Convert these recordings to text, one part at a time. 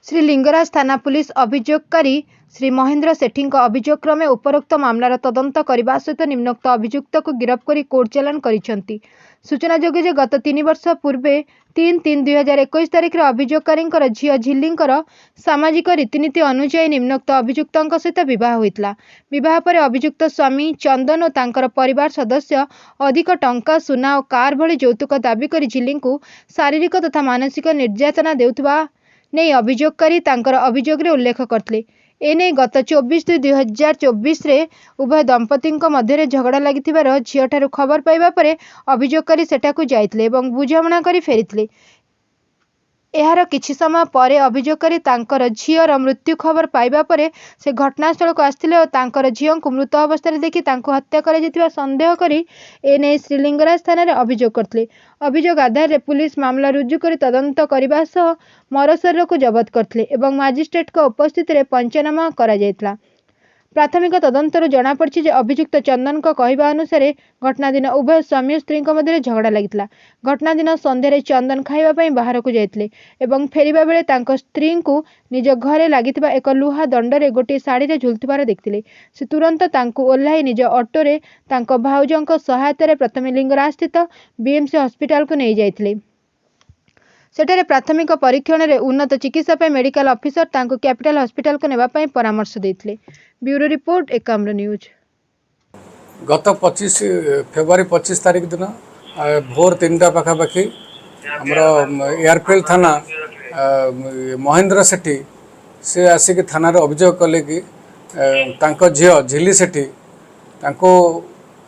श्री लिंगराज थाना पुलिस अभियोगकारी श्री महेंद्र सेठी अभियोग क्रमे उपरोक्त मामलार तदंत करने सहित निम्नोक्त अभियुक्त को गिरफ्त कर कोर्ट चालान करिसेंती। सूचनायोग्य जे गत 3 वर्ष पूर्वे 3/3/2021 तारिख में अभियोगकारी झील झिल्ली सामाजिक रीतिनीति अनुଯାयी निम्नोक्त अभियुक्त सहित बह होता। बह पर अभियुक्त स्वामी चंदन और तांकर परिवार सदस्य अधिक टंका सुना और कार भली यौतुक दाबी कर झिल्ली शारीरिक तथा मानसिक निर्यातना देउथबा नहीं अभियोगकारी तांकर अभियोग रे उल्लेख करथिले। एने गत 24/2/2024 रे उभय दंपति मध्य झगड़ा लगी झीठार खबर पाइबा परे अभियोगकारी सेठाकू जाइथिले एवं बुझामणा करी फेरिथिले। एहार किछि समय परे अभियोगकारी तांकर झीर मृत्यु खबर पाइबा परे से घटनास्थल को आस्थिले और तांकर झील को मृत अवस्था देखि तांको हत्या करा जैतिबा संदेह करी एने श्रीलिंगराज थाना रे अभियोग करथिले। अभियोग आधार रे पुलिस मामला रुजु करी तदंत करबा सह मरशरीर को जबत करथिले एवं मजिस्ट्रेट को उपस्थित रे पंचनामा करा जायतला। प्राथमिक तदंतर जना पड़छि जे अभियुक्त चंदन को कहवा अनुसार घटना दिन उभय स्वामी और स्त्री मध्य झगड़ा लगी। घटना दिन संध्यारे चंदन खाइबा बाहर को जाइथिले एवं फेरिबा बेले तांको स्त्री को निज घरे लागिथिबा एक लुहा दंडरे गोटे साड़ी रे झुलथिबार देखथिले। से तुरंत तांको ओल्हाई निज ऑटो रे तांको भाउजंको सहायता रे प्रथम लिंगराज स्थित बीएमसी हॉस्पिटल को नहीं जाइथिले। सेठारे प्राथमिक परीक्षण रे उन्नत चिकित्सा पे मेडिकल ऑफिसर तांको कैपिटल हॉस्पिटल को नेबा पई परामर्श देथिले। Bureau report Ekamra news. गत 25 फेब्रुआरी 25 तारिख दिन भोर 3टा पाखापाखि आमर एयरफील्ड थाना महेंद्र सेठी से आसिक थाना अभियोग कले कि तांको झील झिली सेठी तांको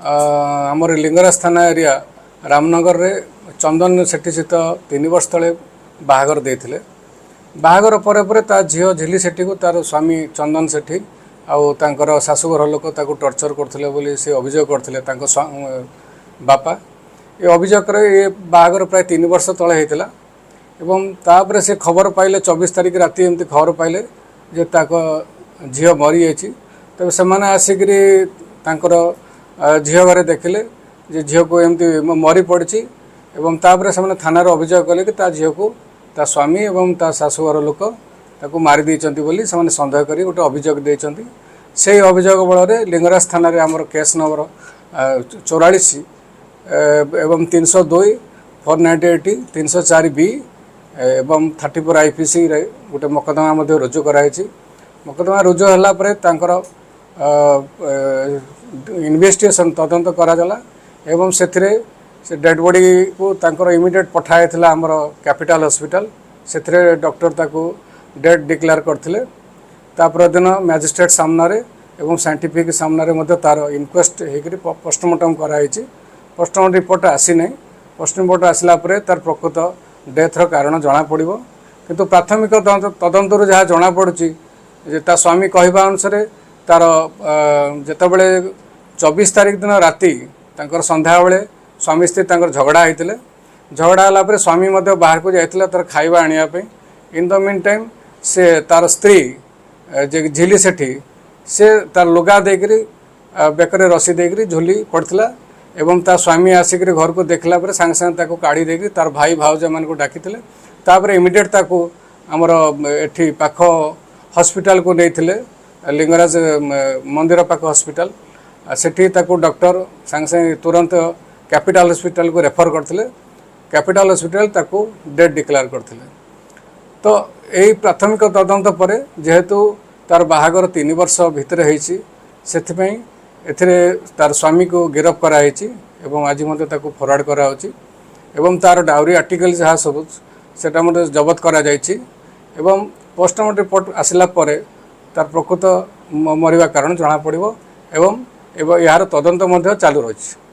आमर लिंगराज थाना एरिया रामनगर रे चंदन सेठी सहित 3 वर्ष तले बाहागर देथिले। बाहागर परे परे ता झील झिली सेठी को तार स्वामी चंदन सेठी आउ तांकर शाशुघर लोक ताको टर्चर करथिले बोली से अभियोग करथिले तांको बापा। ये अभियोग ये बाहागर प्राय 3 वर्ष तले हेतिला एवं तापरे से खबर पाइले 24 तारिख राति एमती खबर पाइले जे ताको झील मरी जाइछि। तबे सेमाने आसिकरी तांकर झील घरे देखिले जे झील को एमती मरी पड़छि एवं तापरे सेमाने थाना रो अभियोग कले कि ता झील को ता स्वामी एवं ता शाशुघर लोक ताको मारी देइचंती बोली सेमाने संदेह करी गोटे अभियोग देइचंती। से अभियोग बल रे लिंगराज थाना रे हमर केस नंबर 44 एवं 302 498 304 बी एवं 34 आईपीसी रे गोटे मकदमा मध्ये रुजु कराइछि। मकदमा रुजु हला परे तांकर इन्वेस्टिगेशन तदंत करा जाला एवं सेथिरे से डेड बॉडी को तांकर इमिडिएट पठाइथिला हमर कैपिटल हॉस्पिटल। सेथिरे डॉक्टर ताको डेड डिक्लेयर करथिले। तापर दिन मैजिस्ट्रेट सामने एवं साइंटिफिक सामने तार इनक्वेस्ट होकर पोस्टमार्टम कराई। पोस्टमार्टम रिपोर्ट आसी ना। पोस्टमार्टम रिपोर्ट आसला तार प्रकृत डेथर कारण जना पड़ किंतु प्राथमिक तदंतर जहाँ जना पड़ी ता स्वामी कहवा अनुसार तार जितेबले 24 तारिख दिन राति संध्या बेले स्वामी स्त्री झगड़ा होते। झगड़ा है स्वामी बाहर को जाता तार खाଇବା आने इन द मीन टाइम से तार स्त्री झिली सेठी से तार लुगा देकरी बेकर रसी देकरी झुली पड़ता एवं ता स्वामी आसिक घर को देखला पर सांगे सांगे काढ़ी देकरी तार भाई भाउज मान को डाकिथिले। तापर इमिडिएट ताको हमर एठी पाख हॉस्पिटल को नेइथिले लिंगराज मंदिर पाख हॉस्पिटल। सेठी ताको डॉक्टर सांगे सांगे तुरंत कैपिटल हॉस्पिटल को रेफर करथिले। कैपिटल हॉस्पिटल ताको डेड डिक्लेयर करथिले। तो यही प्राथमिक तदंत पर जेहेतु तार बाहागर 3 वर्ष भितर होइछि सेथिपई एथिरे तार स्वामी को गिरफ्त कराई एवं आज मते ताको फरवर्ड कराउछि एवं तार डाउरी आर्टिकल जहाँ सब सेटा मते जबत करा जाइछि एवं पोस्टमार्टम रिपोर्ट आसिला परे तार प्रकृत मरिबा कारण जना पड़िबो एवं यार तदंत मते चालू रहिछि।